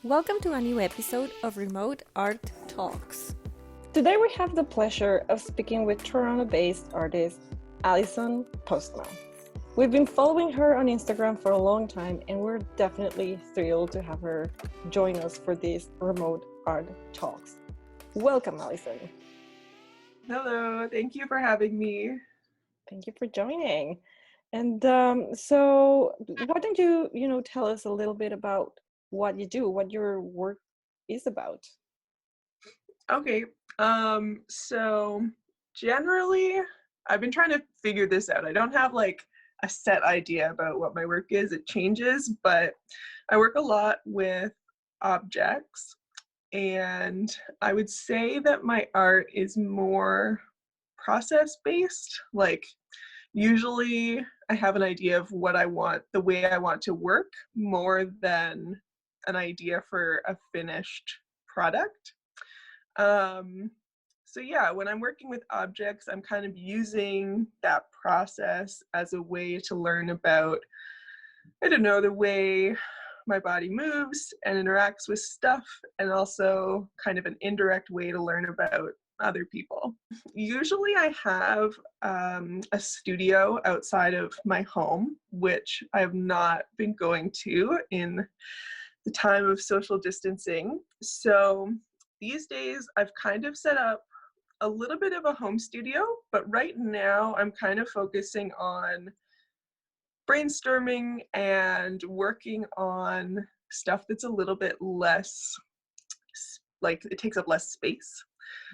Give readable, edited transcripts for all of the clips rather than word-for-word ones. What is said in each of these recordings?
Welcome to a new episode of Remote Art Talks. Today we have the pleasure of speaking with Toronto-based artist Alison Postma. We've been following her on Instagram for a long time and we're definitely thrilled to have her join us for these Remote Art Talks. Welcome, Alison. Hello, thank you for having me. Thank you for joining. And so why don't you tell us a little bit about what you do, what your work is about? Okay, so generally, I've been trying to figure this out. I don't have like a set idea about what my work is. It changes, but I work a lot with objects, and I would say that my art is more process-based. Like, usually I have an idea of what I want, the way I want to work, more than an idea for a finished product. So yeah, when I'm working with objects, I'm kind of using that process as a way to learn about, I don't know, the way my body moves and interacts with stuff, and also kind of an indirect way to learn about other people. Usually I have a studio outside of my home, which I have not been going to in the time of social distancing. So these days I've kind of set up a little bit of a home studio, but right now I'm kind of focusing on brainstorming and working on stuff that's a little bit less, like it takes up less space.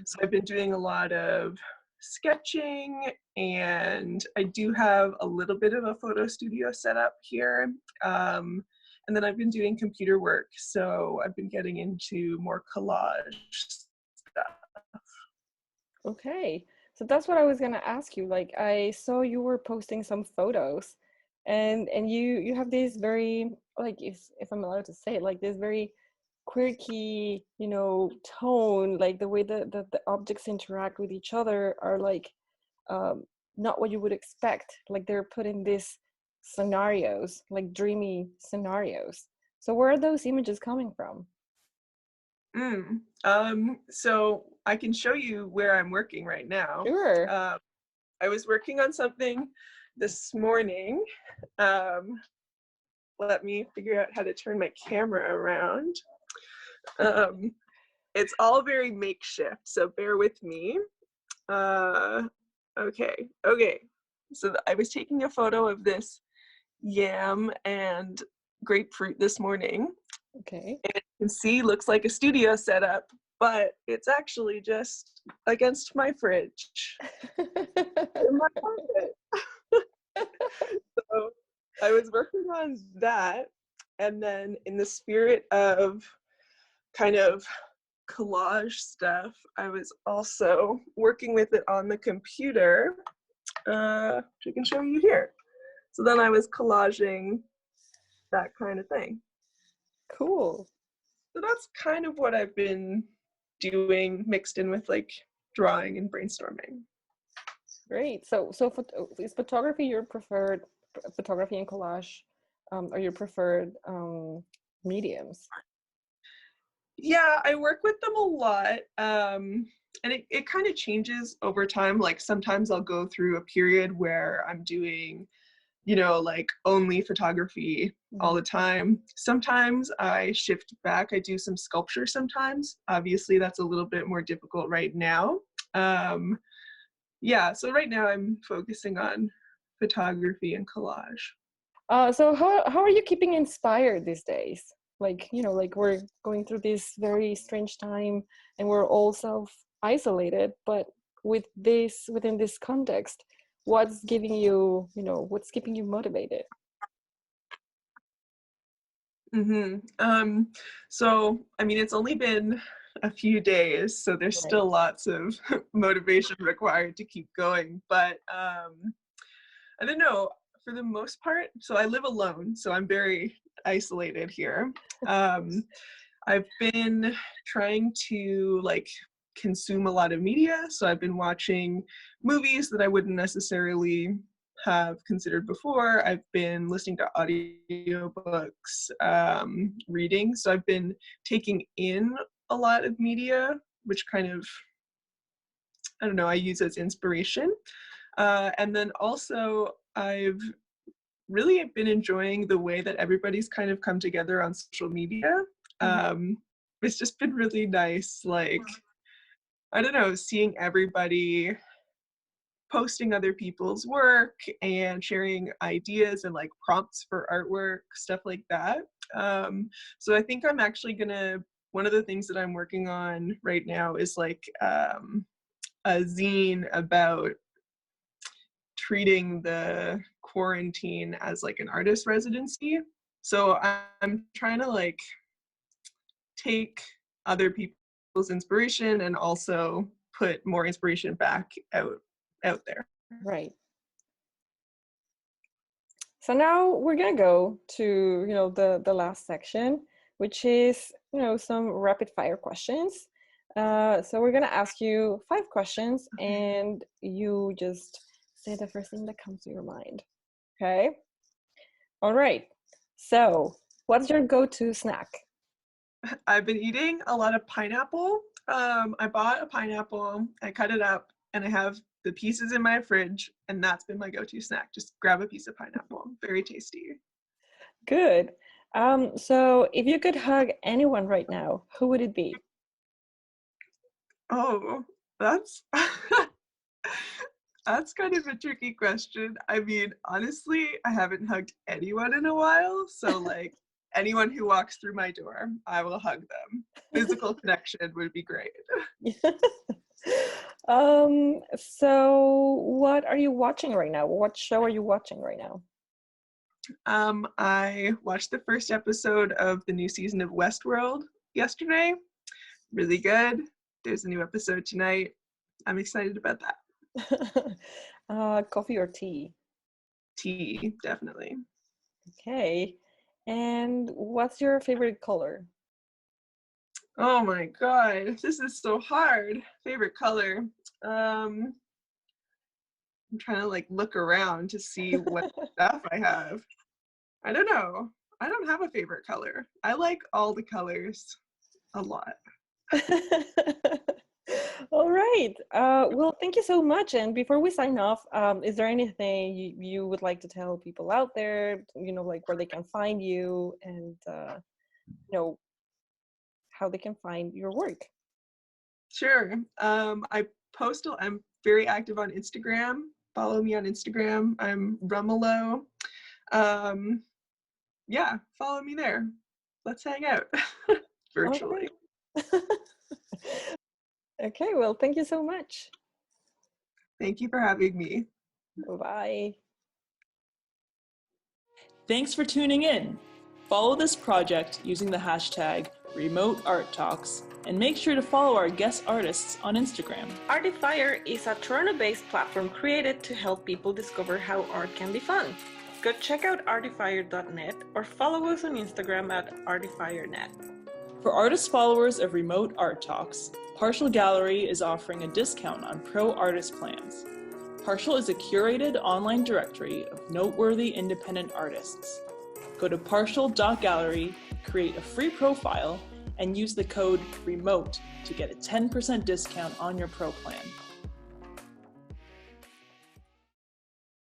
So I've been doing a lot of sketching, and I do have a little bit of a photo studio set up here. And then I've been doing computer work, so I've been getting into more collage stuff. Okay, so that's what I was gonna ask you. Like, I saw you were posting some photos, and you have this very, like, if I'm allowed to say it, like this very quirky, tone, like the way that the objects interact with each other are like not what you would expect. Like they're put in these scenarios, like dreamy scenarios. So where are those images coming from? So I can show you where I'm working right now. Sure. I was working on something this morning. Let me figure out how to turn my camera around. It's all very makeshift, so bear with me. Okay. So I was taking a photo of this yam and grapefruit this morning. Okay. And you can see, looks like a studio setup, but it's actually just against my fridge in my pocket. So I was working on that, and then in the spirit of kind of collage stuff, I was also working with it on the computer, which I can show you here. So then I was collaging that kind of thing. Cool. So that's kind of what I've been doing, mixed in with like drawing and brainstorming. Great. So is photography your preferred, photography and collage, are your preferred mediums? Yeah, I work with them a lot. And it kind of changes over time. Like sometimes I'll go through a period where I'm doing, like only photography all the time. Sometimes I shift back. I do some sculpture sometimes. Obviously, that's a little bit more difficult right now. Yeah, so right now I'm focusing on photography and collage. So how are you keeping inspired these days? Like, like we're going through this very strange time and we're all self-isolated, but within this context, what's giving you, what's keeping you motivated? So, I mean, it's only been a few days, so there's Right. still lots of motivation required to keep going. But I don't know, for the most part, so I live alone, so I'm very isolated here. I've been trying to like consume a lot of media, so I've been watching movies that I wouldn't necessarily have considered before. I've been listening to audiobooks, reading. So I've been taking in a lot of media, which kind of, I don't know, I use as inspiration. And then also I've really been enjoying the way that everybody's kind of come together on social media. It's just been really nice, like, I don't know, seeing everybody posting other people's work and sharing ideas and like prompts for artwork, stuff like that. So I think I'm actually gonna, one of the things that I'm working on right now is like a zine about treating the quarantine as like an artist residency. So I'm trying to like take other people's inspiration and also put more inspiration back out there. Right. So now we're gonna go to, the last section, which is, some rapid fire questions. So we're gonna ask you 5 questions, and you just say the first thing that comes to your mind. Okay? All right. So what's your go-to snack? I've been eating a lot of pineapple. I bought a pineapple, I cut it up, and I have the pieces in my fridge, and that's been my go-to snack. Just grab a piece of pineapple. Very tasty. Good. So if you could hug anyone right now, who would it be? Oh, that's that's kind of a tricky question. I mean, honestly, I haven't hugged anyone in a while, so like anyone who walks through my door, I will hug them. Physical connection would be great. So what are you watching right now? What show are you watching right now? I watched the first episode of the new season of Westworld yesterday. Really good. There's a new episode tonight. I'm excited about that. Coffee or tea? Tea, definitely. Okay. And what's your favorite color? Oh my god, this is so hard. Favorite color. I'm trying to like look around to see what stuff I have. I don't know. I don't have a favorite color. I like all the colors a lot. All right. Well, thank you so much. And before we sign off, is there anything you would like to tell people out there, like where they can find you and, how they can find your work? Sure. I'm very active on Instagram. Follow me on Instagram. I'm Rumelo. Yeah, follow me there. Let's hang out virtually. Okay, well, thank you so much. Thank you for having me. Bye. Thanks for tuning in. Follow this project using the hashtag #RemoteArtTalks and make sure to follow our guest artists on Instagram. Artifier is a Toronto-based platform created to help people discover how art can be fun. Go check out artifier.net or follow us on Instagram at artifiernet. For artist followers of Remote Art Talks, Partial Gallery is offering a discount on pro artist plans. Partial is a curated online directory of noteworthy independent artists. Go to partial.gallery, create a free profile, and use the code REMOTE to get a 10% discount on your pro plan.